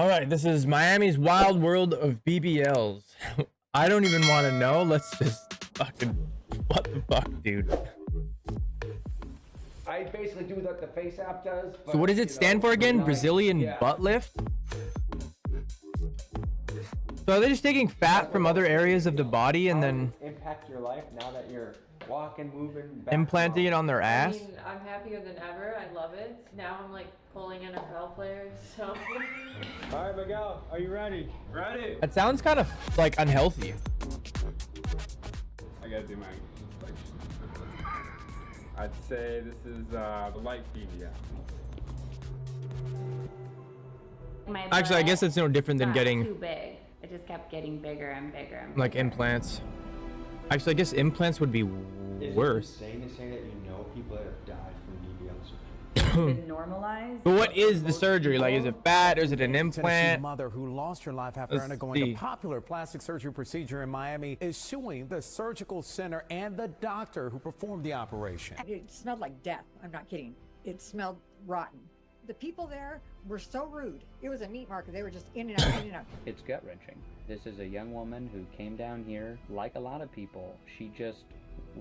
All right, this is Miami's wild world of BBLs. I don't even want to know. Let's just fucking... What the fuck, dude? I basically do what the Face app does. So what does it stand for again? Brazilian butt lift? So are they just taking fat from other areas of the body and then impact your life now that you're walking, moving, implanting it on their ass? I mean, I'm happier than ever. I love it. Now I'm like pulling NFL players, so. All right, Miguel, are you ready? Ready. That sounds kind of like unhealthy. I gotta do my I'd say this is the light BBL. Actually, I guess it's no different than getting too big. It just kept getting bigger and bigger and bigger. like implants. Actually, I guess implants would be worse. Is it insane to say that you know people that have died from BBL surgery? Been normalized. But what is the surgery? Like, is it fat or is it an Tennessee implant? mother who lost her life after undergoing a popular plastic surgery procedure in Miami is suing the surgical center and the doctor who performed the operation. It smelled like death. I'm not kidding. It smelled rotten. The people there were so rude. It was a meat market. They were just in and out, in and out. It's gut-wrenching. This is a young woman who came down here, like a lot of people. She just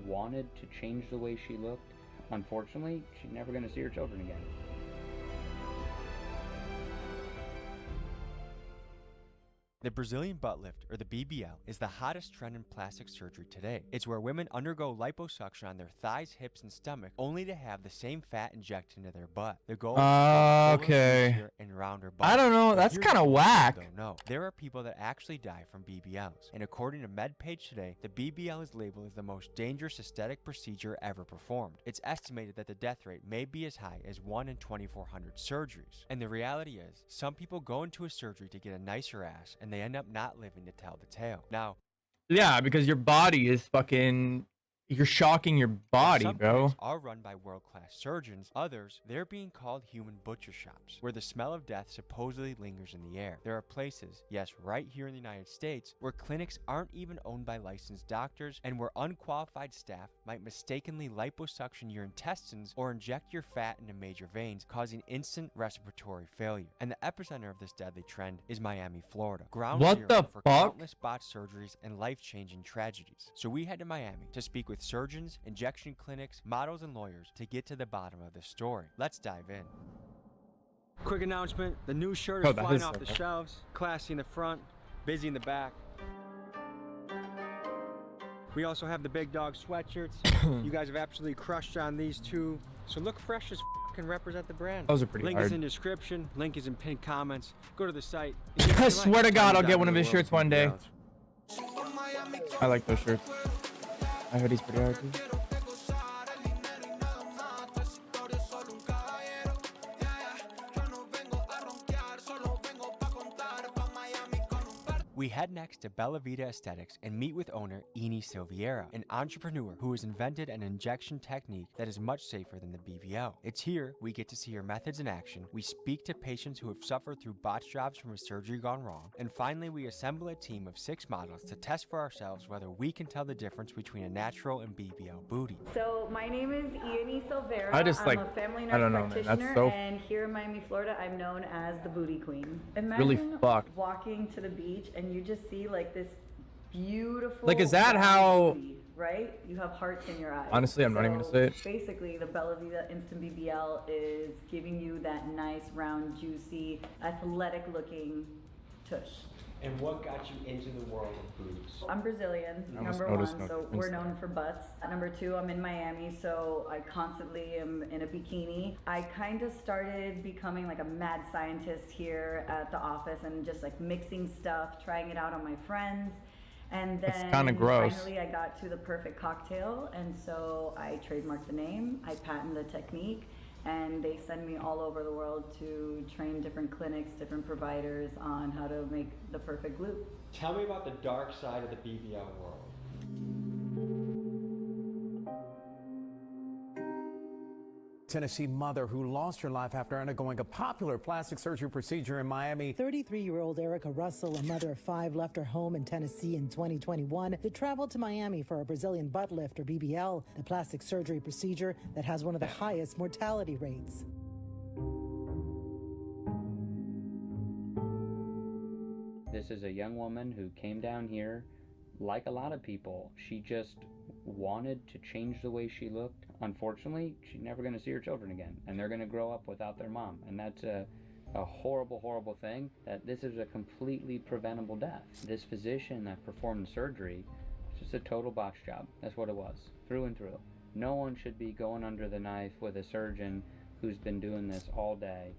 wanted to change the way she looked. Unfortunately, she's never going to see her children again. The Brazilian butt lift, or the BBL, is the hottest trend in plastic surgery today. It's where women undergo liposuction on their thighs, hips, and stomach, only to have the same fat injected into their butt. The goal is Okay. and rounder butt. I don't know. That's kind of whack. No, there are people that actually die from BBLs, and according to MedPage Today, the BBL is labeled as the most dangerous aesthetic procedure ever performed. It's estimated that the death rate may be as high as 1 in 2,400 surgeries. And the reality is, some people go into a surgery to get a nicer ass, and they end up not living to tell the tale. Now, Yeah, because your body is fucking... You're shocking your body, some bro. clinics are run by world-class surgeons. Others, they're being called human butcher shops, where the smell of death supposedly lingers in the air. There are places, yes, right here in the United States, where clinics aren't even owned by licensed doctors, and where unqualified staff might mistakenly liposuction your intestines or inject your fat into major veins, causing instant respiratory failure. And the epicenter of this deadly trend is Miami, Florida. Ground What zero the for fuck? countless botched surgeries and life-changing tragedies. So we head to Miami to speak with surgeons, injection clinics, models, and lawyers to get to the bottom of the story. Let's dive in. Quick announcement, the new shirt is flying off the shelves. Classy in the front, busy in the back. We also have the big dog sweatshirts. You guys have absolutely crushed on these two. So look fresh as f and represent the brand. Those are pretty Link hard. is in description, link is in pinned comments. Go to the site. I swear to God, I'll get one of his shirts one day. I like those shirts. My hoodie's pretty hard too. We head next to Bella Vita Aesthetics and meet with owner Eni Silveira, an entrepreneur who has invented an injection technique that is much safer than the BBL. It's here we get to see her methods in action, we speak to patients who have suffered through botched jobs from a surgery gone wrong, and finally we assemble a team of 6 models to test for ourselves whether we can tell the difference between a natural and BBL booty. So my name is Eni Silveira. I just, I'm like, a family I nurse don't know, man. practitioner, That's so and here in Miami, Florida, I'm known as the Booty Queen. really Imagine fucked. walking to the beach and you just see like this beautiful. Like, is that round how- booty, right? You have hearts in your eyes. Honestly, I'm not even gonna say it. Basically, the Bella Vita Instant BBL is giving you that nice, round, juicy, athletic-looking tush. And what got you into the world of booties? I'm Brazilian, I almost number noticed one, so no we're Insta. known for butts. Number two, I'm in Miami, so I constantly am in a bikini. I kind of started becoming like a mad scientist here at the office and just like mixing stuff, trying it out on my friends. And That's then kinda gross. finally I got to the perfect cocktail, and so I trademarked the name, I patent the technique, and they send me all over the world to train different clinics, different providers on how to make the perfect glue. Tell me about the dark side of the BBL world. Tennessee mother who lost her life after undergoing a popular plastic surgery procedure in Miami. 33-year-old Erica Russell, a mother of 5, left her home in Tennessee in 2021 to travel to Miami for a Brazilian butt lift, or BBL, the plastic surgery procedure that has one of the highest mortality rates. This is a young woman who came down here, like a lot of people. She just wanted to change the way she looked. Unfortunately, she's never going to see her children again, and they're going to grow up without their mom. And that's a horrible, horrible thing, that this is a completely preventable death. This physician that performed the surgery, it's just a total botch job. That's what it was, through and through. No one should be going under the knife with a surgeon who's been doing this all day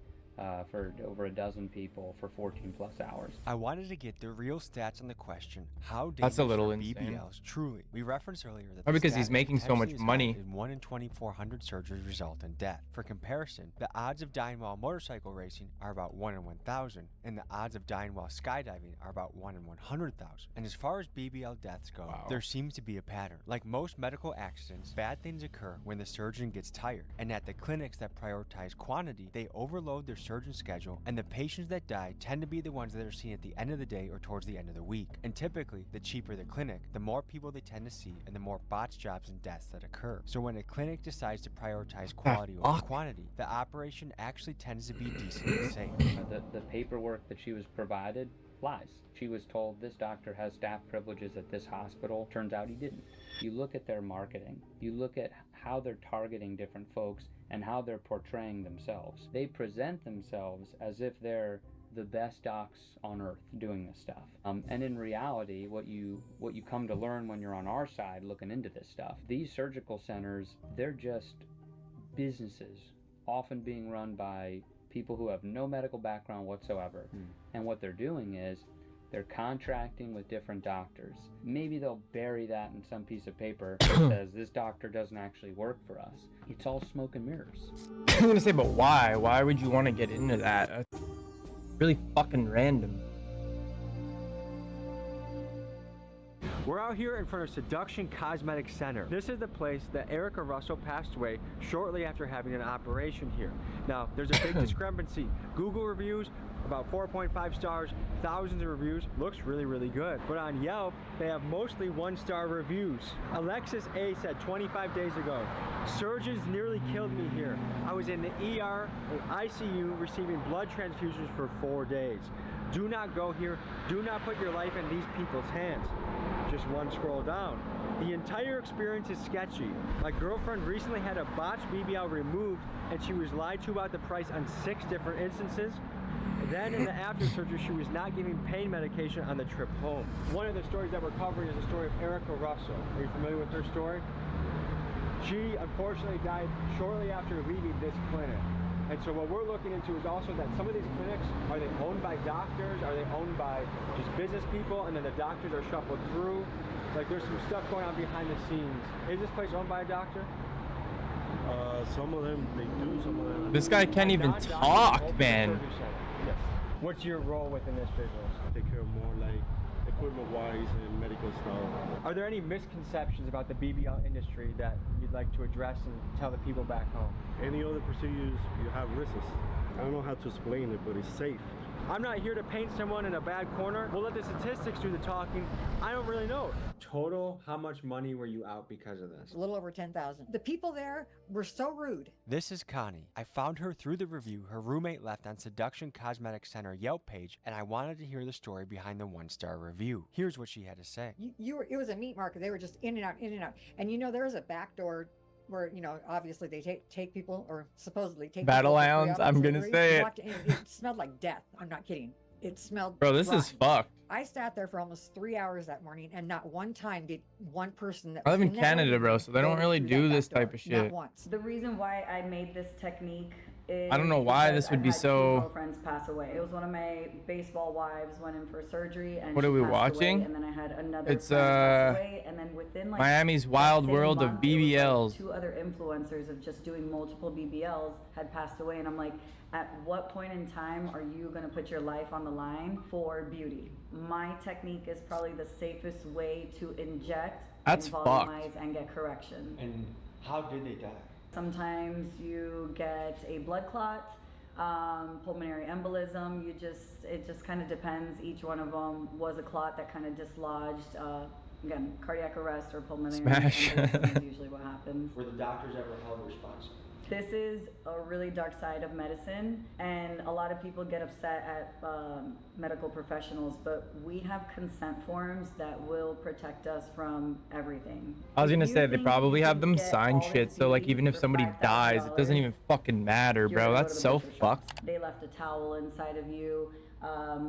for over a dozen people for 14 plus hours. I wanted to get the real stats on the question, how That's a dangerous little are insane. BBLs truly? We referenced earlier that Oh, the because stat he's making so much potentially is money. high in 1 in 2,400 surgeries result in death. For comparison, the odds of dying while motorcycle racing are about 1 in 1,000, and the odds of dying while skydiving are about 1 in 100,000. And as far as BBL deaths go, there seems to be a pattern. Like most medical accidents, bad things occur when the surgeon gets tired, and at the clinics that prioritize quantity, they overload their surgeon schedule, and the patients that die tend to be the ones that are seen at the end of the day or towards the end of the week. And typically, the cheaper the clinic, the more people they tend to see and the more botched jobs and deaths that occur. So when a clinic decides to prioritize quality over quantity, the operation actually tends to be decently safe. The paperwork that she was provided lies. She was told this doctor has staff privileges at this hospital. Turns out he didn't. You look at their marketing. You look at how they're targeting different folks and how they're portraying themselves. They present themselves as if they're the best docs on earth doing this stuff. And in reality, what you come to learn when you're on our side looking into this stuff, these surgical centers, they're just businesses, often being run by people who have no medical background whatsoever. And what they're doing is they're contracting with different doctors. Maybe they'll bury that in some piece of paper that says this doctor doesn't actually work for us. It's all smoke and mirrors. I'm gonna say, but why? Why would you want to get into that? That's really fucking random. We're out here in front of Seduction Cosmetic Center. This is the place that Erica Russell passed away shortly after having an operation here. Now, there's a big discrepancy. Google reviews, about 4.5 stars, thousands of reviews, looks really, really good. But on Yelp, they have mostly 1-star reviews. Alexis A said 25 days ago, surgeons nearly killed me here. I was in the ER and ICU receiving blood transfusions for 4 days. Do not go here. Do not put your life in these people's hands. Just one scroll down. The entire experience is sketchy. My girlfriend recently had a botched BBL removed and she was lied to about the price on 6 different instances. Then in the after surgery, she was not giving pain medication on the trip home. One of the stories that we're covering is the story of Erica Russell. Are you familiar with her story? She unfortunately died shortly after leaving this clinic. And so what we're looking into is also that some of these clinics, are they owned by doctors? Are they owned by just business people? And then the doctors are shuffled through? Like there's some stuff going on behind the scenes. Is this place owned by a doctor? Some of them, they do, some of them. This guy can't even talk, man. Yes. What's your role within this business? Take care of more like equipment-wise and medical stuff. Are there any misconceptions about the BBL industry that you'd like to address and tell the people back home? Any other procedures, you have risks. I don't know how to explain it, but it's safe. I'm not here to paint someone in a bad corner. We'll let the statistics do the talking. I don't really know. Total, how much money were you out because of this? A little over 10,000. The people there were so rude. This is Connie. I found her through the review her roommate left on Seduction Cosmetic Center Yelp page, and I wanted to hear the story behind the 1-star review. Here's what she had to say. It was a meat market. They were just in and out, in and out. And you know, there was a back door where, you know, obviously they take people, or supposedly take Battle people Hounds, I'm gonna say it. It smelled like death. I'm not kidding. It smelled Bro, this is fucked. I sat there for almost 3 hours that morning, and not one time did one person that I live was in that Canada, bro, so they don't really through do that this back door. type of shit. Not once. The reason why I made this technique is I don't know why because this would I've be had so- 2 girlfriends pass away. It was one of my baseball wives went in for surgery and What she are we passed watching? away, and then I had another It's, friend pass away, and then within like Miami's that Wild same World of month, it was, BBLs. like 2 other influencers of just doing multiple BBLs had passed away, and I'm like, at what point in time are you going to put your life on the line for beauty? My technique is probably the safest way to inject That's and fucked. volumize and get correction. And how did they die? Sometimes you get a blood clot, pulmonary embolism. It just kind of depends. Each one of them was a clot that kind of dislodged. Again, cardiac arrest or pulmonary Smash. embolism is usually what happens. Were the doctors ever held responsible? This is a really dark side of medicine, and a lot of people get upset at medical professionals, but we have consent forms that will protect us from everything. I was If gonna you say they think probably you have can them get sign all shit, this so like beauty even if for somebody dies, it doesn't $5,000, even fucking matter, you're bro. gonna go That's to the so butcher shop. fucked. They left a towel inside of you.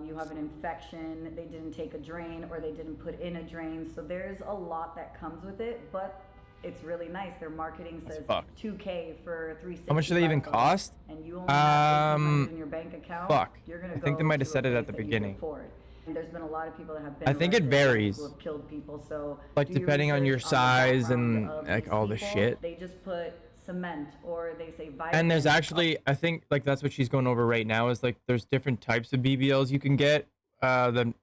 You have an infection. They didn't take a drain, or they didn't put in a drain. So there's a lot that comes with it, but it's really nice. Their marketing says fucked. $2K for 360. How much do they even cost? And you only have $1,800 in your bank account. Fuck. You're gonna I think they go might have to said a it at place the that you can beginning. afford. And there's been a lot of people that have been I think it arrested, varies. who have killed people. So Like do your depending on your research on the size and background of like these all the people. shit. They just put cement, or they say vitamins. And there's actually, I think like that's what she's going over right now is like there's different types of BBLs you can get. The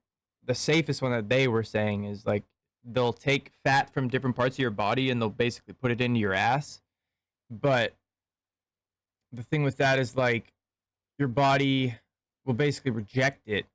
safest one that they were saying is like they'll take fat from different parts of your body and they'll basically put it into your ass. But the thing with that is like your body will basically reject it.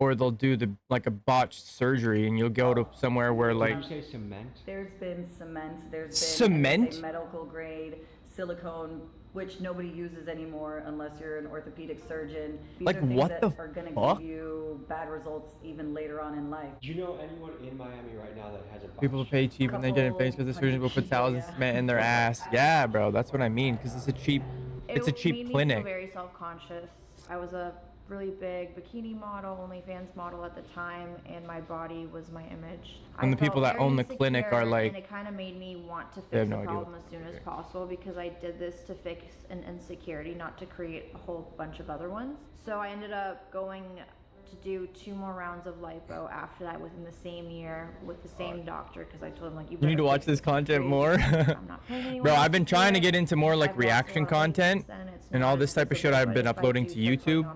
Or they'll do like a botched surgery and you'll go to somewhere where like Did you say cement? There's been cement. There's been Cement? medical grade silicone, which nobody uses anymore unless you're an orthopedic surgeon. These Like, are things what that the are gonna fuck? give you bad results even later on in life. Do you know anyone in Miami right now that has a people will pay cheap and they get infected because the surgeons will put towels and cement in their ass. Yeah, bro, that's what I mean. Because it's a cheap Made me clinic. feel very self-conscious. I was a really big bikini model, OnlyFans model at the time, and my body was my image. And the people that own the clinic are like, and it kind of made me want to they have fix no the idea problem what as soon as possible, because I did this to fix an insecurity, not to create a whole bunch of other ones. So I ended up going to do 2 more rounds of lipo after that within the same year with the same doctor, because I told him like, you you need to watch this content more. Bro, I've been trying to get into more like reaction content and all this type of shit I've been uploading to YouTube.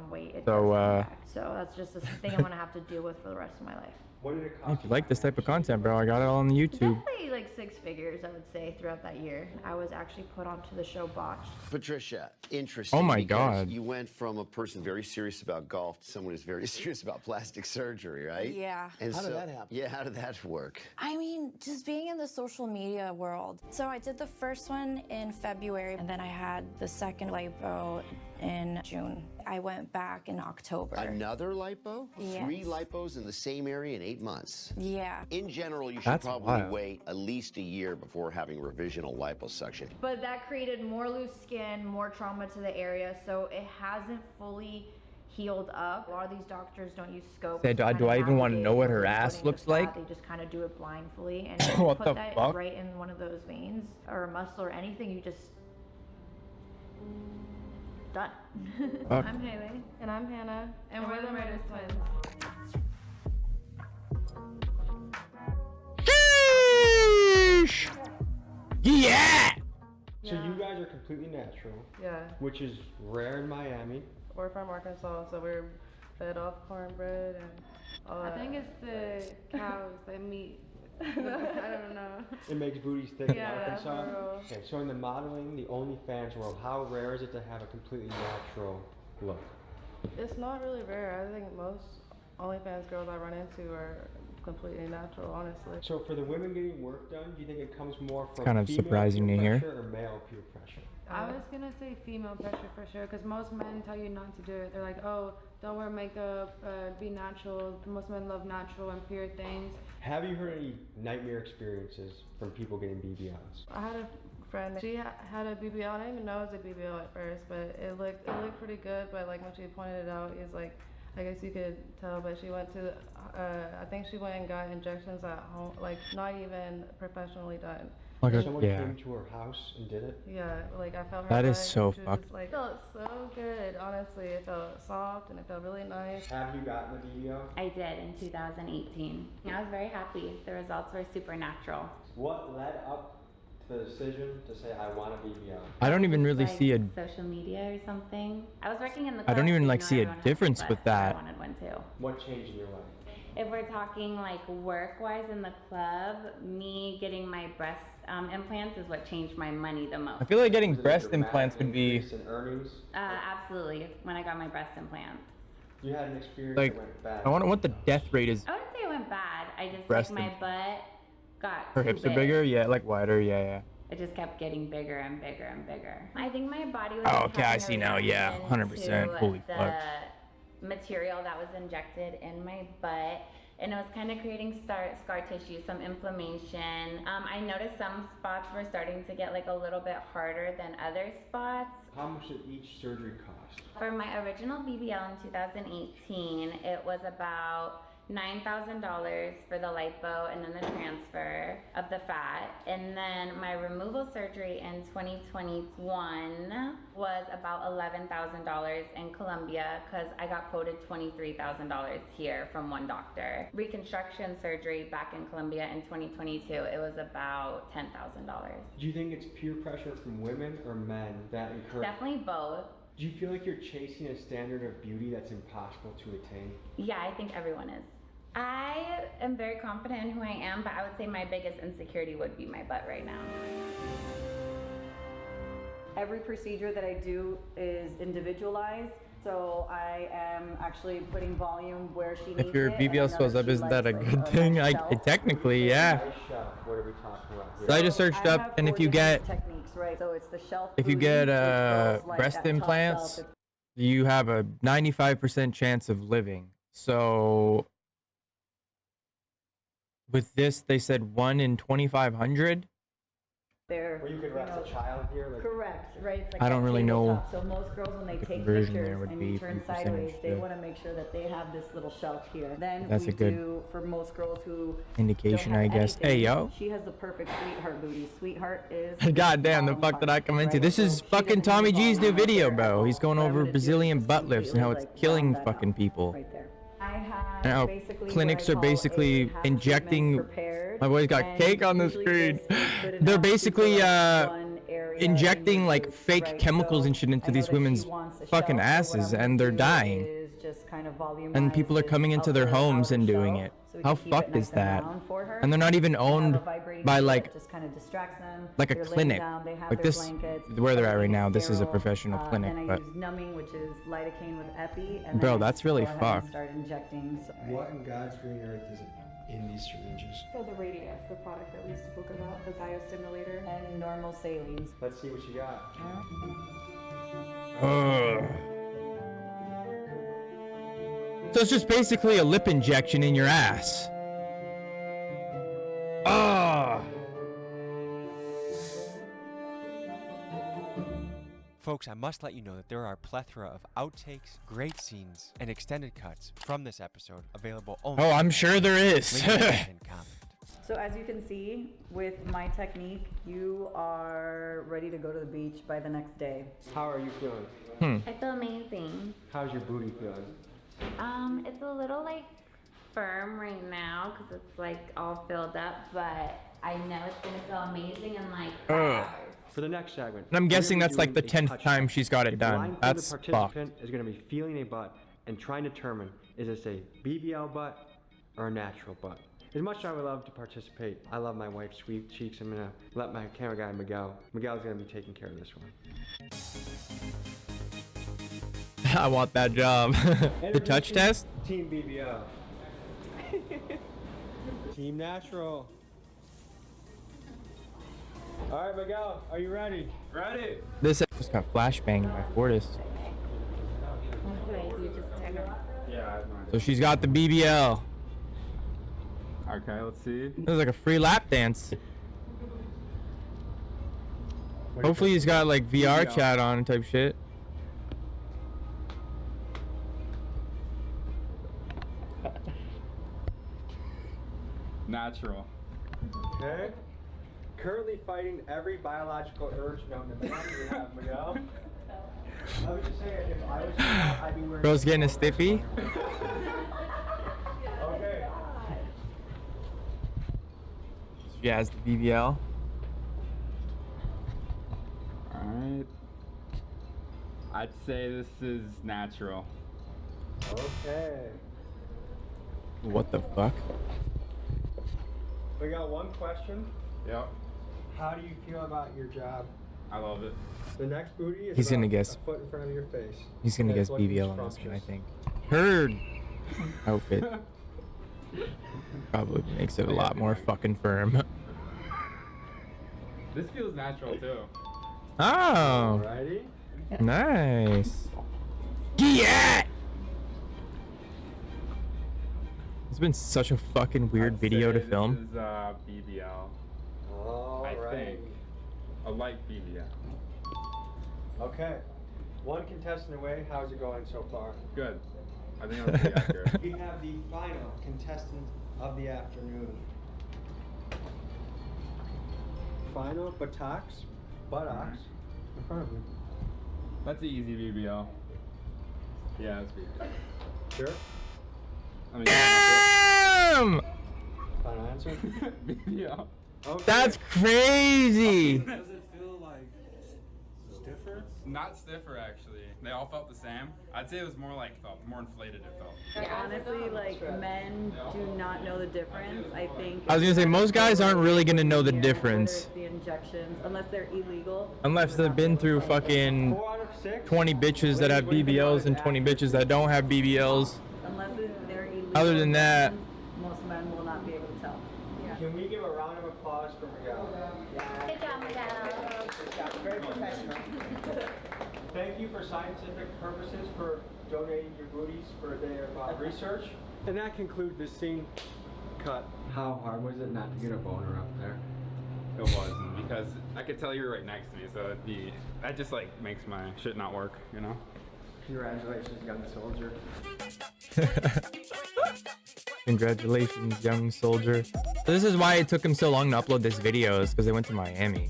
So that's just a thing I'm gonna have to deal with for the rest of my life. What did it If cost? you like this type of content, bro, I got it all on the YouTube. Definitely like 6 figures, I would say, throughout that year. I was actually put onto the show Botched. Patricia, interesting. Oh my because God. You went from a person very serious about golf to someone who's very serious about plastic surgery, right? Yeah. And How did so, that happen? Yeah, how did that work? I mean, just being in the social media world. So I did the first one in February, and then I had the second lipo in June. I went back in October. Another lipo? Yes. 3 lipos in the same area in 8 months. Yeah. In general, you should That's probably wild. wait at least a year before having revisional liposuction. But that created more loose skin, more trauma to the area, so it hasn't fully healed up. A lot of these doctors don't use scopes. Say, to do I kinda even wanna navigate know what her where they're ass putting looks the fat. like? They just kind of do it blindly, and if you What put the that fuck? right in one of those veins or a muscle or anything, you just done. Fuck. I'm Haley. And I'm Hannah. And we're the Murders Twins. Sheesh. Yeah. So you guys are completely natural. Yeah. Which is rare in Miami. We're from Arkansas, so we're fed off cornbread and all that. I think it's the cows, the meat. I don't know. It makes booties thick Yeah, in Arkansas. for real. Okay, so in the modeling, the OnlyFans world, how rare is it to have a completely natural look? It's not really rare. I think most OnlyFans girls I run into are completely natural, honestly. So for the women getting work done, do you think it comes more from kind of female surprising peer to hear. pressure or male peer pressure? I was gonna say female pressure for sure, because most men tell you not to do it. They're like, oh, don't wear makeup, be natural. Most men love natural and pure things. Have you heard any nightmare experiences from people getting BBLs? I had a friend, she had a BBL. I didn't even know it was a BBL at first, but it looked pretty good. But like when she pointed it out, it was like, I guess you could tell, but she went to, I think she went and got injections at home, like not even professionally done. Like a- Someone yeah. came to her house and did it? Yeah, like I felt her That is butt, so and she was fucked. just, like, it felt so good, honestly. It felt soft and it felt really nice. Have you gotten a BBL? I did in 2018. I was very happy. The results were supernatural. What led up to the decision to say, I want a BBL? I don't even really Like see a. social media or something. I was working in the I club, don't even so like you know see a everyone has difference one, with but that. I wanted one too. What changed in your life? If we're talking like work-wise in the club, me getting my breast implants is what changed my money the most. I feel like getting Was it a breast dramatic implants would be increase in earnings? Absolutely, when I got my breast implants. You had an experience like. that went bad. I wonder what the death rate is. I wouldn't say it went bad. I just Breast like my imp- butt got Her too hips are big. bigger, yeah, like wider, yeah, yeah. it just kept getting bigger and bigger and bigger. I think my body was Oh, like, okay, I having a see now. Yeah, reaction 100%. to Holy the fuck. material that was injected in my butt, and it was kind of creating scar tissue, some inflammation. I noticed some spots were starting to get like a little bit harder than other spots. How much did each surgery cost? For my original BBL in 2018, it was about $9,000 for the lipo and then the transfer of the fat. And then my removal surgery in 2021 was about $11,000 in Colombia because I got quoted $23,000 here from one doctor. Reconstruction surgery back in Colombia in 2022, it was about $10,000. Do you think it's peer pressure from women or men that encourage? Definitely both. Do you feel like you're chasing a standard of beauty that's impossible to attain? Yeah, I think everyone is. I am very confident in who I am, but I would say my biggest insecurity would be my butt right now. Every procedure that I do is individualized, so I am actually putting volume where she needs it. If your and BBL I know swells up, she isn't that a likes, good like, thing? nice I shelf. technically, yeah. Nice shelf. What are we talking about here? So I just searched I up, have and if 4 you different get techniques, right? So it's the shelf if you booty, get which goes, like, breast at top implants, shelf. you have a 95% chance of living. So with this, they said 1 in 2,500. There, Or you could rest a child here. Like, correct, right? It's like I don't that really know tabletop. So most girls, when they what the take conversion pictures there would and be you from turn percentage sideways, they to- want to make sure that they have this little shelf here. Then That's we a good do for most girls who indication, don't have I guess. Hey, anything, yo. she has the perfect sweetheart booty. Sweetheart is God damn, the fuck did I come into? This is fucking Tommy G's new video, bro. He's going over Brazilian butt lifts and how it's killing fucking people. right there. I have And how basically clinics what I are call basically a half injecting. treatment prepared, My boy's got and cake on the usually screen. this is good They're enough to basically fill up one area injecting in like your fake right? chemicals So and shit I into know these that she women's wants a fucking shelf, so what asses, I'm and gonna they're do dying. is just kind of And people are volumize coming this into their upper homes and outer doing shelf it. so we How can keep it fucked nice is and that? round for her. And they're not even I have owned a vibrating by table like that just kind of distracts them. like a They're laying clinic. down, they have Like their this, blankets, where they're at right everything now. is This is a sterile. professional clinic, Then I but use numbing, which is lidocaine with epi. And bro, then I that's really go ahead and fucked. start injecting. So, What in God's green earth is in these syringes? So the Radius, the product that we spoke about, the biostimulator. And normal salines. let's see what you got. Ugh. So it's just basically a lip injection in your ass. Ah. Folks, I must let you know that there are a plethora of outtakes, great scenes, and extended cuts from this episode available only. Oh, I'm sure there is. Link in the pinned comment. So as you can see, with my technique, you are ready to go to the beach by the next day. How are you feeling? I feel amazing. How's your booty feeling? It's a little like firm right now because it's like all filled up, but I know it's gonna feel amazing in like 5 Ugh. hours. For the next segment, And I'm we're guessing gonna be that's like the doing a 10th touch time test. she's got it A done. blindfolded That's fucked. participant is going to be feeling a butt and trying to determine is this a BBL butt or a natural butt. As much as I would love to participate, I love my wife's sweet cheeks. I'm going to let my camera guy Miguel's going to be taking care of this one. I want that job. The touch test? Team BBL. Team Natural. All right, Miguel, are you ready? Ready? This just got flashbanged by Fortis. Okay, you just turn it. Yeah, I have mine. So she's got the BBL. Okay, let's see. This is like a free lap dance. Hopefully he's got like VR BBL. chat on type shit. Natural. Okay. Currently fighting every biological urge known to man. We have Miguel. I was just saying, if I was you, I'd be wearing. Bro's getting a stiffy. Okay. She has the BBL. Alright. I'd say this is natural. Okay. What the fuck? We got one question. Yep. How do you feel about your job? I love it. The next booty is He's gonna about guess- a foot in front of your face. He's gonna And guess it's looking BBL on this one, I scrumptious. think. Her outfit probably makes it a lot more fucking firm. This feels natural too. Oh. Alrighty. Nice. Yeah. It's been such a fucking weird video to film. This is BBL. I Alright. think. A light BBL. Okay. One contestant away. How's it going so far? Good. I think that's pretty accurate. We have the final contestant of the afternoon. Final buttocks in front of you. That's an easy BBL. Yeah, that's BBL. Sure? I mean, Damn! Final answer? BBL. Okay. That's crazy. Does it feel like stiffer? Not stiffer actually. They all felt the same. I'd say it was more like felt more inflated. It felt. Yeah, honestly, like men do not know the difference. I think. I was gonna say most guys aren't really gonna know the difference The injections, unless they're illegal. unless they've been through fucking 4 out of 6. 20 bitches that have BBLs and 20 bitches that don't have BBLs. Unless they're illegal. Other than that, most men will not be able to tell. Can we give a round of applause for Miguel? Good job, Miguel. Very professional. Thank you for scientific purposes for donating your booties for their research. And that concludes this scene cut. How hard was it not to get a boner up there? It wasn't because I could tell you were right next to me, so that just like makes my shit not work, you know. Congratulations, young soldier. congratulations, young soldier. So this is why it took him so long to upload this video, is because they went to Miami.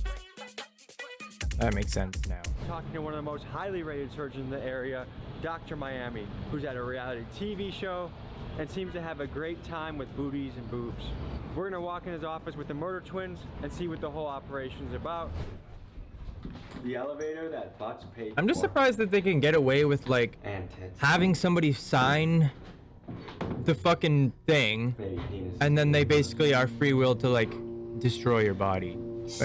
That makes sense now. Talking to one of the most highly rated surgeons in the area, Dr. Miami, who's at a reality TV show and seems to have a great time with booties and boobs. We're gonna walk in his office with the murder twins and see what the whole operation's about. The elevator that butts paid I'm just for. surprised that they can get away with like And tits. having somebody sign the fucking thing, Baby penis. and then they basically are free will to like destroy your body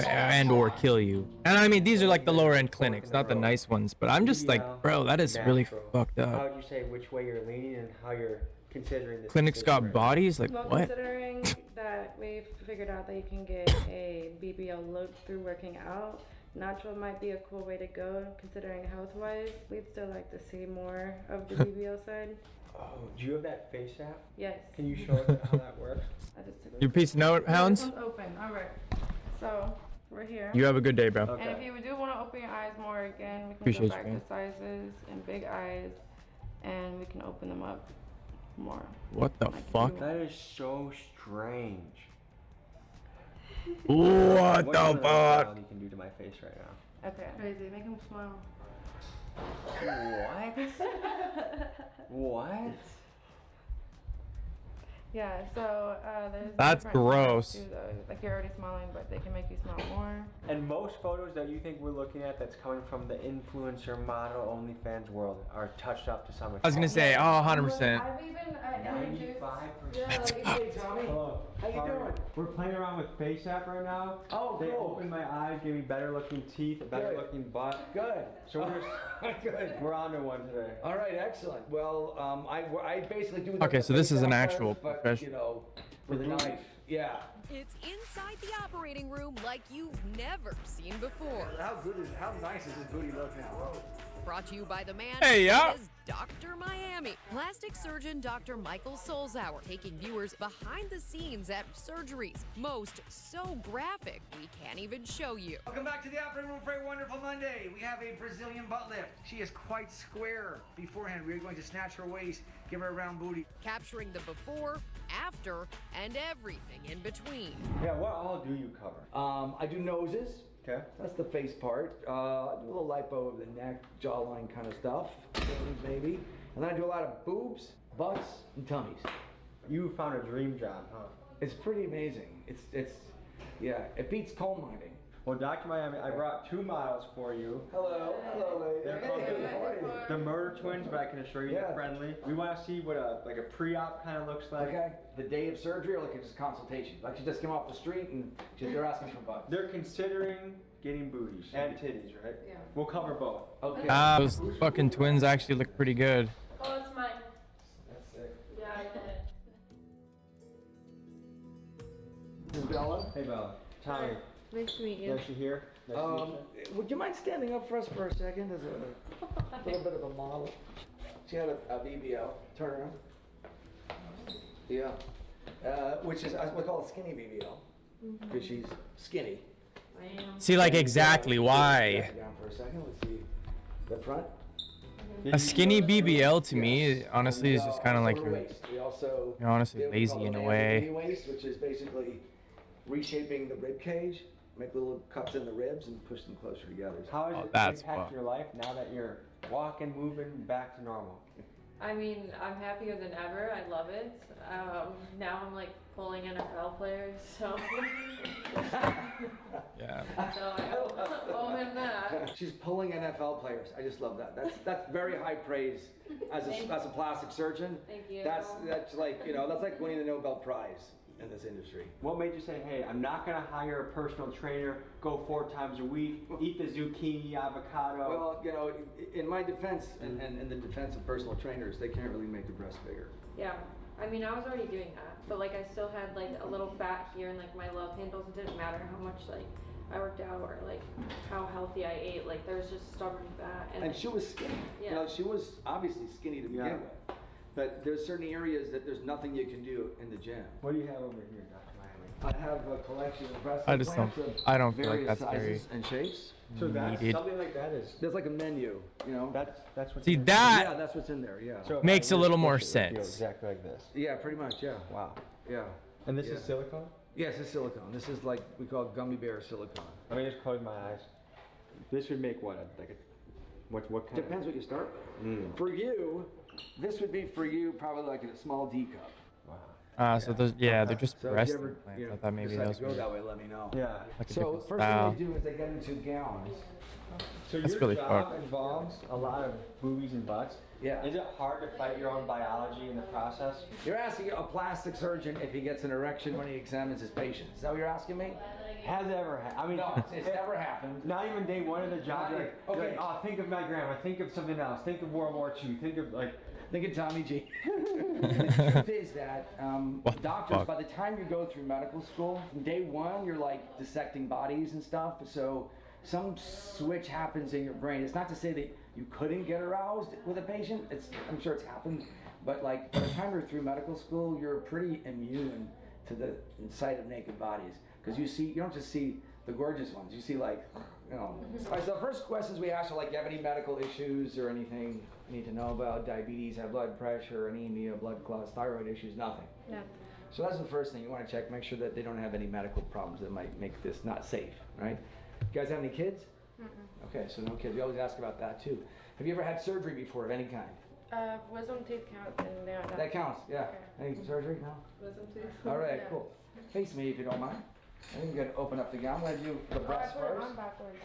and or kill you. And I mean, these are like the lower end clinics, not the nice ones, but I'm just like, bro, that is really fucked How up. would you say which way you're leaning and how you're considering this? Clinics decision got right bodies? Like Well, what? considering that we've figured out that you can get a BBL look through working out, natural might be a cool way to go. Considering health-wise, we'd still like to see more of the BBL side. Oh, do you have that face app? Yes. Can you show us how that works? I just took Your piece of note, Hounds? This one's open. All right. So we're here. You have a good day, bro. And if you do want to open your eyes more again, we can Appreciate go back you, man. to sizes and big eyes, and we can open them up more. What the fuck? That is so strange. What the kind of fuck? smile you can do to my face right now? Okay. Crazy. Make him smile. What? What? Yeah, so there's That's different gross. styles too, though. Like you're already smiling, but they can make you smile more. And most photos that you think we're looking at that's coming from the influencer model OnlyFans world are touched up to some extent. I was gonna say, oh, 100%. I've even introduced. 95%. Yeah, That's like, Hey, Tommy. Hello. How you doing? We're playing around with Face App right now. Oh, They cool. opened my eyes, gave me better looking teeth, a better Good. looking butt. Good. So Good. we're on to one today. All right, excellent. Well, I basically do the Okay, so this is an face actual outfit, but, profession- you know, with a knife. Yeah. It's inside the operating room like you've never seen before. How nice does this booty look now? Brought to you by the man Hey, yeah. who is Dr. Miami, plastic surgeon Dr. Michael Solzauer, taking viewers behind the scenes at surgeries, most so graphic we can't even show you. Welcome back to the operating room for a wonderful Monday. We have a Brazilian butt lift. She is quite square beforehand. We are going to snatch her waist, give her a round booty. Capturing the before, after, and everything in between. Yeah, what all do you cover? I do noses. Okay. That's the face part. I do a little lipo of the neck, jawline kind of stuff. Maybe. And then I do a lot of boobs, butts, and tummies. You found a dream job, huh? It's pretty amazing. Yeah, it beats coal mining. Well, Dr. Miami, I brought 2 models for you. Hello, lady. They're called the Murder Twins, but I can assure you they're friendly. We want to see what a pre-op kind of looks like. Okay. The day of surgery, or like just consultation? Like she just came off the street and they're asking for butts. They're considering getting booties and titties, right? Yeah. We'll cover both. Okay. Those fucking twins actually look pretty good. Oh, it's mine. That's sick. Yeah, I did it. This is Bella. Hey, Bella. Tommy, Nice to meet you. Nice to hear. Nice to meet you. Would you mind standing up for us for a second as a little bit of a model? She had a BBL. Turn around. Yeah. Which is, we call it skinny BBL because she's skinny. I am. See, like exactly why. Down for a second. Let's see the front. A skinny BBL to me, honestly, is just kind of like Over waist. We also you're honestly do what we lazy call in a an way. anti waist, which is basically reshaping the rib cage, make little cuts in the ribs and push them closer together. How has Oh, it that's impacted fucked. your life now that you're walking, moving, back to normal? I mean, I'm happier than ever. I love it. Now I'm like pulling NFL players, so. Yeah. So I owe him that. She's pulling NFL players. I just love that. That's very high praise as a plastic surgeon. Thank you. That's like that's like winning the Nobel Prize in this industry. What made you say, hey, I'm not going to hire a personal trainer, go 4 times a week, eat the zucchini, avocado? Well, in my defense, and in the defense of personal trainers, they can't really make the breast bigger. Yeah. I mean, I was already doing that, but like I still had like a little fat here and like my love handles. It didn't matter how much like I worked out or like how healthy I ate. Like there was just stubborn fat. And she was skinny. Yeah. She was obviously skinny to begin with. But there's certain areas that there's nothing you can do in the gym. What do you have over here, Dr. Miami? I have a collection of breast I just don't. implants of I don't feel like various that's very sizes and shapes. So that's needed. something like that is. There's like a menu, That's what's See in that Yeah, that's what's in there. Yeah. So if makes I a little more push it, it feels sense. exactly like this. Yeah, pretty much. Yeah. Wow. Yeah. And this Yeah. is silicone? Yes, it's silicone. This is like we call it gummy bear silicone. Let me just close my eyes. This would make what? What kind? Depends what you start with. For you, this would be for you probably like in a small D cup. Wow. So those, they're just So if breast you ever, implants. I thought maybe decide those to go were that way, let me know. Yeah. like a So different first style. thing they do is they get into gowns. So That's your really job fucked. involves a lot of boobies and butts. Yeah. Is it hard to fight your own biology in the process? You're asking a plastic surgeon if he gets an erection when he examines his patients. Is that what you're asking me? Has it ever happened? I mean, No, it's never happened. Not even day one of the job. Not You're like, okay. you're like, oh, think of my grandma. Think of something else. Think of World War II. Think of like. Think of Tommy G. The truth is that What the doctors, fuck? by the time you go through medical school, from day one, you're like dissecting bodies and stuff. So some switch happens in your brain. It's not to say that you couldn't get aroused with a patient. I'm sure it's happened. But like by the time you're through medical school, you're pretty immune to the sight of naked bodies. Because you don't just see the gorgeous ones. You see like, All right, so the first questions we ask are like, do you have any medical issues or anything you need to know about? Diabetes, high blood pressure, anemia, blood clots, thyroid issues, nothing. Yeah. So that's the first thing you want to check. Make sure that they don't have any medical problems that might make this not safe, right? You guys have any kids? Okay, so no kids. We always ask about that too. Have you ever had surgery before of any kind? Wisdom teeth count and they're not. That counts, yeah. Any surgery? No? Wisdom teeth. All right, Yeah. cool. Face me if you don't mind. I think you're gonna open up the gown. I'm gonna do the breast I put it first. on backwards.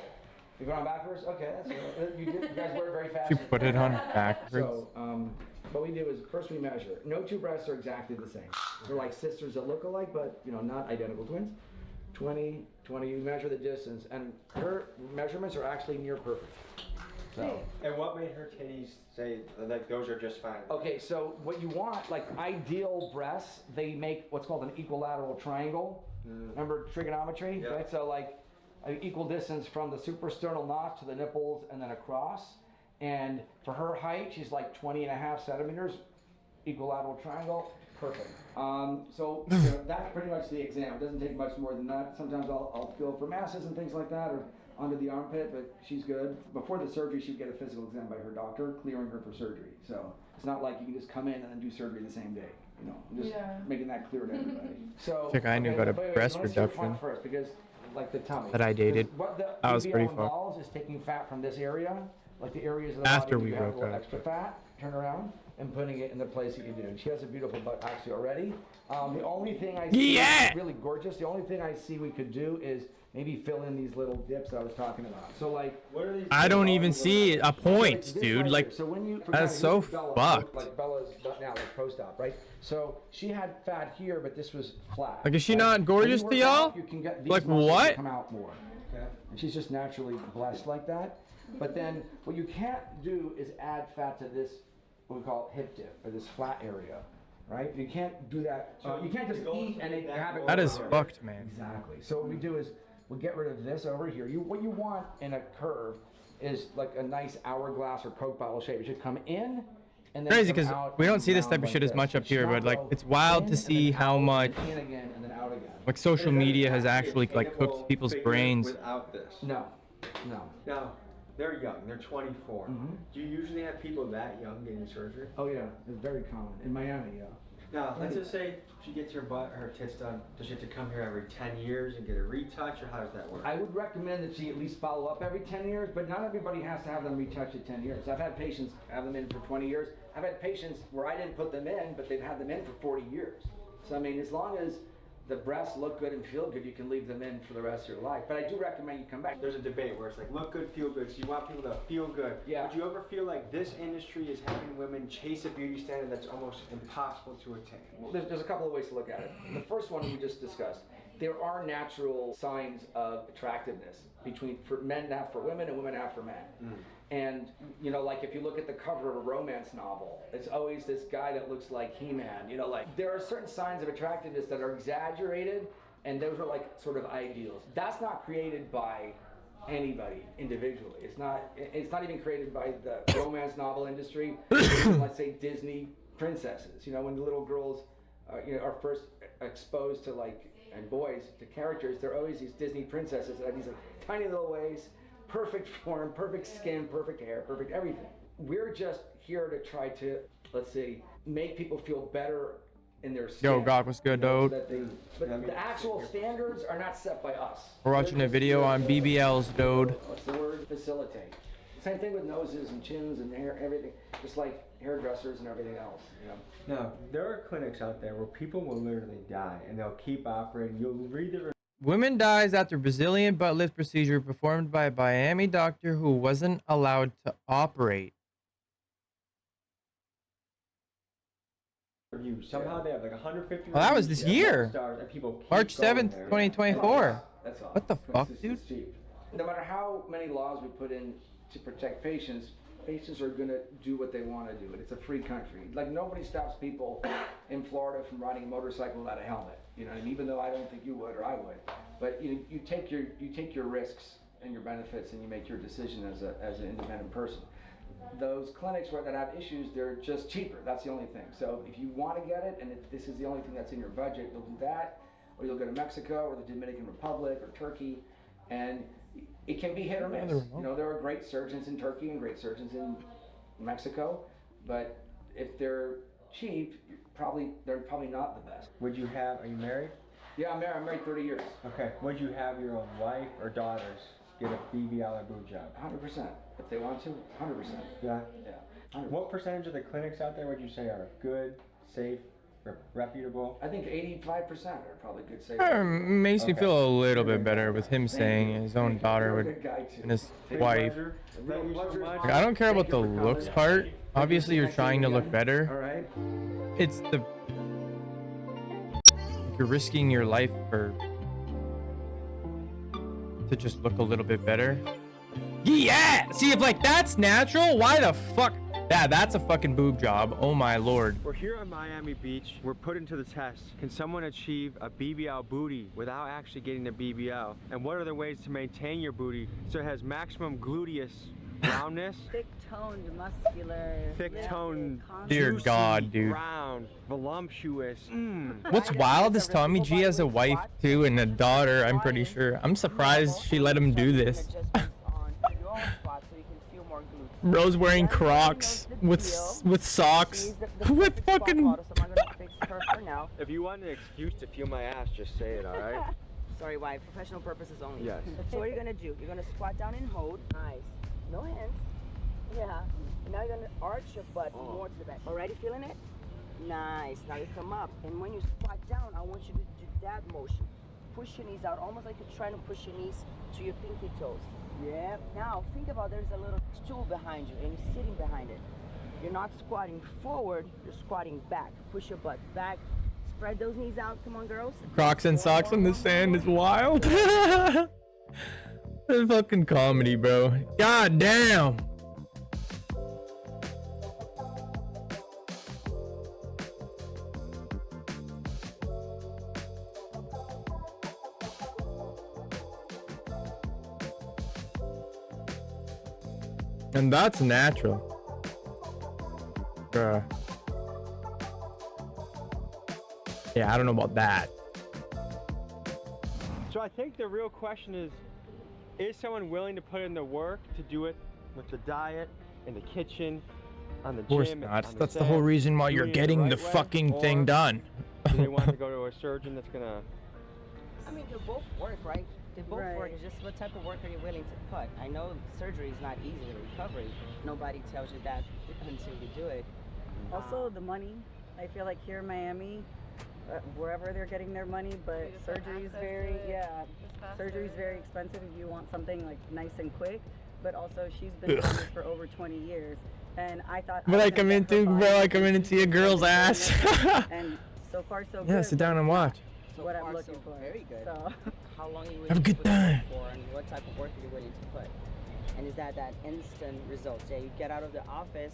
You going on backwards? Okay, that's good. You guys wear it very fast. You put it on backwards. So, what we do is first we measure. No two breasts are exactly the same. They're like sisters that look alike, but not identical twins. 20, you measure the distance, and her measurements are actually near perfect. So. And what made her titties say like those are just fine? Okay, so what you want, like ideal breasts, they make what's called an equilateral triangle. Remember trigonometry, right? So like an equal distance from the suprasternal notch to the nipples and then across. And for her height, she's like 20.5 centimeters, equilateral triangle, perfect. So that's pretty much the exam. It doesn't take much more than that. Sometimes I'll feel for masses and things like that, or under the armpit, but she's good. Before the surgery, she'd get a physical exam by her doctor, clearing her for surgery. So it's not like you can just come in and then do surgery the same day. I'm just making that clear to everybody. So Chick I knew got a breast let's do the reduction front first, because like the tummy that I dated. What the That was BBL pretty fucked. involves is taking fat from this area, like the areas of the After body we where you have broke a little up. extra fat, turn around, and putting it in the place that you do. She has a beautiful butt actually already. The only thing I see Yeah! really gorgeous, the only thing I see we could do is maybe fill in these little dips I was talking about. So like, what are these? I don't even see a point, This dude. right Like, here. So when you, for that's so example, Bella, fucked. Like Bella's butt now, like post-op, right? So she had fat here, but this was flat. Like, is she right? not When you gorgeous work to y'all? out, you can get these Like, muscles to what? come out more. Okay. And she's just naturally blessed like that. But then what you can't do is add fat to this, what we call hip dip, or this flat area, right? You can't do that. You can't just eat and have it. That go is there. fucked, man. Exactly. So what we do is We'll get rid of this over here. What you want in a curve is like a nice hourglass or Coke bottle shape. It should come in and then Crazy come because out we don't and see this down type of like shit as this. much up It should here, not but like go it's wild in to and see then how out, much in again and then out again. like social media has actually actually like cooked people's brains. Without this. No. Now, they're young. They're 24. Do you usually have people that young getting surgery? Oh yeah, it's very common in Miami. Yeah. Now, let's just say she gets her butt or her tits done. Does she have to come here every 10 years and get a retouch, or how does that work? I would recommend that she at least follow up every 10 years, but not everybody has to have them retouched at 10 years. I've had patients have them in for 20 years. I've had patients where I didn't put them in, but they've had them in for 40 years. So I mean, as long as the breasts look good and feel good, you can leave them in for the rest of your life. But I do recommend you come back. There's a debate where it's like, look good, feel good. So you want people to feel good. Yeah. Would you ever feel like this industry is having women chase a beauty standard that's almost impossible to attain? Well, there's a couple of ways to look at it. The first one we just discussed. There are natural signs of attractiveness for men have for women and women have for men. And, you know, like if you look at the cover of a romance novel, it's always this guy that looks like He-Man. You know, like there are certain signs of attractiveness that are exaggerated, and those are like sort of ideals. That's not created by anybody individually. It's not even created by the romance novel industry. Let's say Disney princesses. You know, when the little girls are first exposed to and boys to characters, they're always these Disney princesses that have these like tiny little ways, perfect form, perfect skin, perfect hair, perfect everything. We're just here to try to, let's say, make people feel better in their skin. Yo, God, what's good, dude? But the actual standards are not set by us. We're watching a video on BBLs, dude. What's the word? Facilitate. Same thing with noses and chins and hair, everything. Just like hairdressers and everything else. You know? Now, there are clinics out there where people will literally die and they'll keep operating. You'll read the Woman dies after Brazilian butt lift procedure performed by a Miami doctor who wasn't allowed to operate. reviews. Somehow they have like 150 Oh, that was this year. stars, and people keep March going 7th, there. 2024. That's all. What the fuck, It's dude? cheap. No matter how many laws we put in to protect patients, patients are gonna do what they want to do. It's a free country. Like nobody stops people in Florida from riding a motorcycle without a helmet. You know, and even though I don't think you would or I would, but you take your risks and your benefits and you make your decision as an independent person. Those clinics that have issues, they're just cheaper. That's the only thing. So if you want to get it, and if this is the only thing that's in your budget, you'll do that, or you'll go to Mexico or the Dominican Republic or Turkey, and it can be hit or miss. You know, there are great surgeons in Turkey and great surgeons in Mexico, but if they're cheap, they're probably not the best. Are you married? Yeah, I'm married. I'm married 30 years. Okay. Would you have your own wife or daughters get a BBL or boob job? 100%. If they want to, 100%. Yeah. Yeah. 100%. What percentage of the clinics out there would you say are good, safe, reputable? I think 85% are probably good, safe. Makes me feel a little bit better with him saying his own daughter would and his wife. Like, I don't care about the looks part. Obviously, you're trying to look better. All right. It's you're risking your life to just look a little bit better. Yeah! See, if like that's natural, why the fuck? Yeah, that's a fucking boob job. Oh my lord. We're here on Miami Beach. We're put into the test. Can someone achieve a BBL booty without actually getting a BBL? And what are the ways to maintain your booty so it has maximum gluteus roundness? Thick-toned, muscular. Thick-toned, Dear juicy, God, dude. round, voluptuous. What's wild is Tommy G has a wife too and a daughter, I'm pretty sure. I'm surprised she let him do this. Bro's wearing Crocs with socks with fucking. If you want an excuse to feel my ass, just say it, all right? Sorry, wife. Professional purposes only. Yes. So what you're gonna do? You're gonna squat down and hold. Nice. No hands. Yeah. And now you're gonna arch your butt more to the back. Already feeling it? Nice. Now you come up, and when you squat down, I want you to do that motion. Push your knees out, almost like you're trying to push your knees to your pinky toes. Yeah. Now think about there's a little stool behind you, and you're sitting behind it. You're not squatting forward. You're squatting back. Push your butt back. Spread those knees out. Come on, girls. Crocs and socks in the sand is wild. That's fucking comedy, bro. God damn. And that's natural. Bruh. Yeah, I don't know about that. So I think the real question is someone willing to put in the work to do it with the diet, in the kitchen, on the Of course gym? not. on That's the set, whole reason why you're doing it getting right the way, fucking thing or done. do they want to go to a surgeon that's gonna... I mean, they both work, right? They both work. It's just what type of work are you willing to put? I know surgery is not easy to recovery. Nobody tells you that until you do it. Also, the money. I feel like here in Miami, wherever they're getting their money, but surgery is very, surgery is very expensive if you want something like nice and quick. But also, she's been doing this for over 20 years, and I thought. But like I'm into, a girl's ass. And so far, so good. Yeah, sit down and watch. What I'm looking for. Very good. So. How long are you willing Have a good to put in time. for, and what type of work are you willing to put? And is that instant results? Yeah, you get out of the office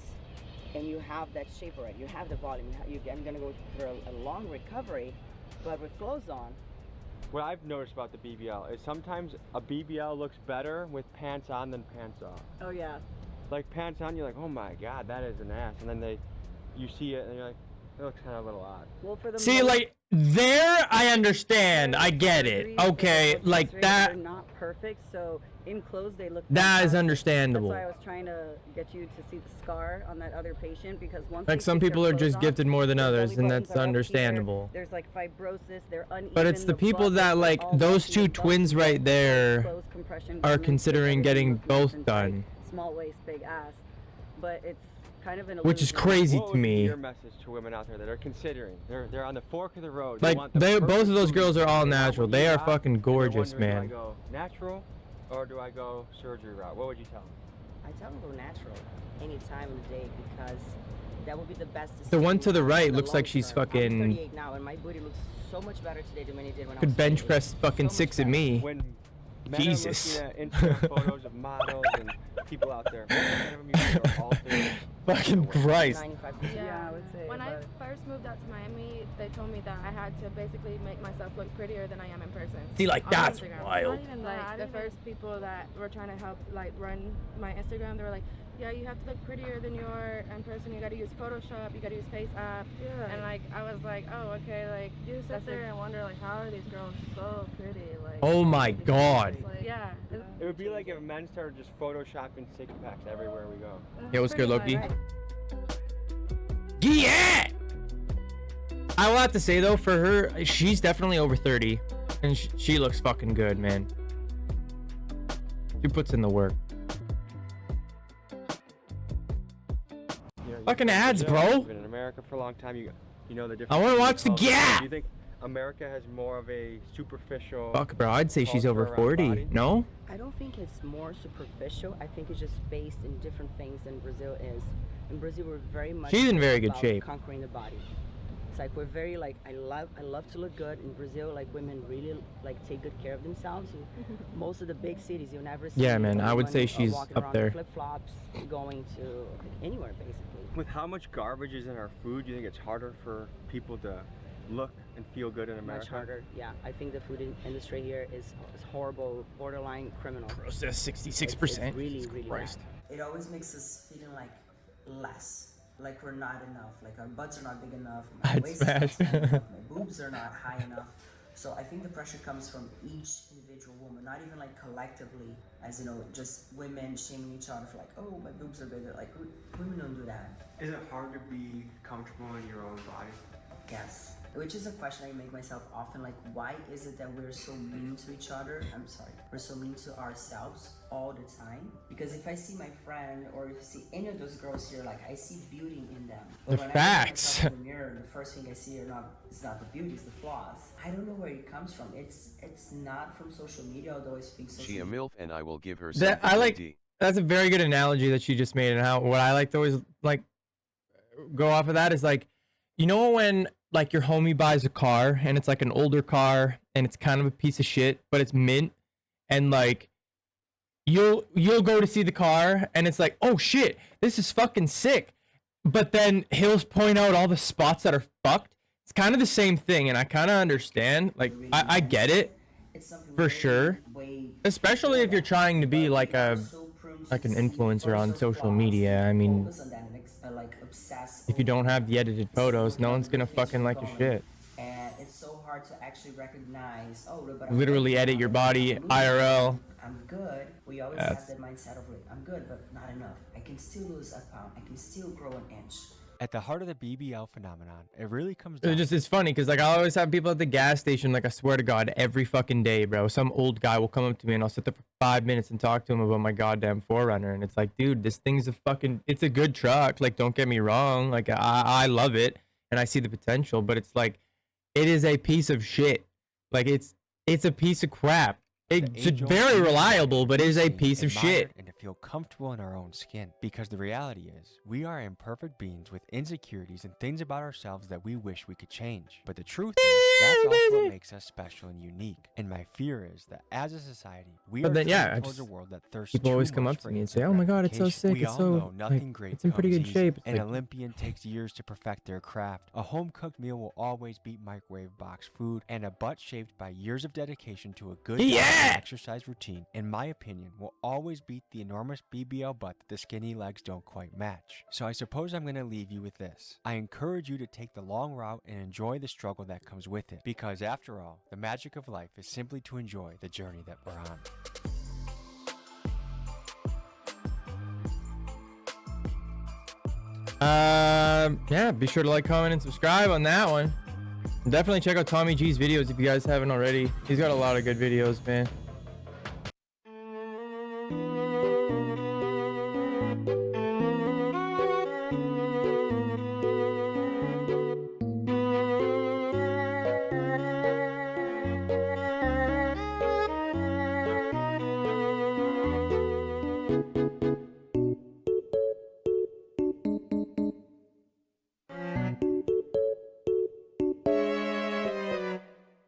and you have that shape already. You have the volume. I'm gonna go through a long recovery, but with clothes on. What I've noticed about the BBL is sometimes a BBL looks better with pants on than pants off. Oh yeah. Like pants on, you're like, oh my god, that is an ass, and then you see it and you're like, it looks kind of a little odd. Well, for the See, like there, I understand. I get it. Okay, like that. They're not perfect, so in clothes they look. That is fantastic. understandable. That's why I was trying to get you to see the scar on that other patient, because once Like they some take their people are clothes just off, gifted more than their others, belly and buttons that's are up here, understandable. There's like fibrosis. They're uneven. But it's the people that like those two twins right there are considering getting both done, Small waist, big ass, but it's kind of an which is illusion. crazy What to would be me. your message to women out there that are considering? They're on the fork of the road. Like want the both of perfect those girls are all solution. They want natural. what They you are got, fucking and they're gorgeous, wondering, man. Do I go natural or do I go surgery route? What would you tell them? I tell them go natural any time of the day because that would be the best decision. The one to the right in the looks like long she's term. I'm fucking 38 now, and my booty looks so much better today than when it did when I was could bench 28. press fucking So 6 much at me. When men Jesus. are looking at Instagram photos of models and people out there, most of them usually are altered. Fucking Christ. Yeah, I would say. When I but- first moved out to Miami, they told me that I had to basically make myself look prettier than I am in person. See, like on that's Instagram. wild. Not even like the first people that were trying to help like run my Instagram, they were like, yeah, you have to look prettier than you are in person. You got to use Photoshop. You got to use Face App. Yeah. And like I was like, oh, okay, like You sit there and wonder, like, how are these girls so pretty? Like, Oh my god. like, yeah. It would be like if men started just photoshopping six packs everywhere we go. Yo, what's good, Pretty Loki? much. Yeah. I will have to say though, for her, she's definitely over 30, and she looks fucking good, man. She puts in the work. You know, Fucking you've been in ads, Brazil, bro. You've been in America for a long time. You know the difference. I wanna between watch the cultures. Gap! Do you think America has more of a superficial? Fuck, bro. I'd say she's culture over around 40. body? No? I don't think it's more superficial. I think it's just based in different things than Brazil is. In Brazil, we're very much. She's in very good about shape. Conquering the body. It's like we're very like I love to look good. In Brazil, like women really like take good care of themselves. Most of the big cities, you'll never see. Yeah, man, I would anyone, say she's walking up around there. in flip-flops, going to anywhere basically. With how much garbage is in our food, do you think it's harder for people to look and feel good in America? Much harder. Yeah, I think the food industry here is horrible, borderline criminal. Processed 66%. It's really, Jesus really Christ. bad. It always makes us feeling like less, like we're not enough, like our butts are not big enough, my I'd waist is not smash. small enough, my boobs are not high enough. So I think the pressure comes from each individual woman, not even like collectively, as you know, just women shaming each other for like, oh, my boobs are bigger. Like women don't do that. Is it hard to be comfortable in your own body? Yes. Which is a question I make myself often, like why is it that we're so mean to each other? I'm sorry, we're so mean to ourselves all the time? Because if I see my friend or if I see any of those girls here, like I see beauty in them. But The when facts. I look in the mirror, the first thing I see is not the beauty, it's the flaws. I don't know where it comes from. It's not from social media, although I think social She a media. MILF and I will give her That something I like. ID. That's a very good analogy that she just made, and how what I like to always like go off of that is like, you know, when like your homie buys a car and it's like an older car and it's kind of a piece of shit, but it's mint, and like you'll go to see the car and it's like, oh shit, this is fucking sick, but then he'll point out all the spots that are fucked. It's kind of the same thing, and I kind of understand. Like I get it It's something for way, sure, way especially if you're trying to be like a so prone like an influencer on social media. I mean, focus on that and like obsess if you don't over have the edited photos, no one's gonna the things fucking you're like your going. shit. And it's so hard to actually recognize, oh, but Literally edit your body I'm IRL. I'm good. We always have the mindset of like, I'm good, but not enough. I can still lose a pound. I can still grow an inch. At the heart of the BBL phenomenon, it really comes down It's funny because like I always have people at the gas station, like I swear to God, every fucking day, bro. Some old guy will come up to me and I'll sit there for 5 minutes and talk to him about my goddamn 4Runner, and it's like, dude, this thing's it's a good truck. Like, don't get me wrong, like I love it and I see the potential, but it's like, it is a piece of shit. Like it's a piece of crap. It's very reliable, but it is a piece of shit. And to feel comfortable in our own skin. Because the reality is, we are imperfect beings with insecurities and things about ourselves that we wish we could change. But the truth is, that's also what makes us special and unique. And my fear is that as a society, we are turning towards a world that thirsts people always come up to me and say, "Oh my God, it's so sick. It's so it's in pretty good shape." An Olympian takes years to perfect their craft. A home-cooked meal will always beat microwave box food, and a butt shaped by years of dedication to a good exercise routine, in my opinion, will always beat the enormous BBL butt that the skinny legs don't quite match. So I suppose I'm going to leave you with this. I encourage you to take the long route and enjoy the struggle that comes with it, because after all, the magic of life is simply to enjoy the journey that we're on. Yeah, be sure to like, comment, and subscribe on that one. Definitely check out Tommy G's videos if you guys haven't already. He's got a lot of good videos, man.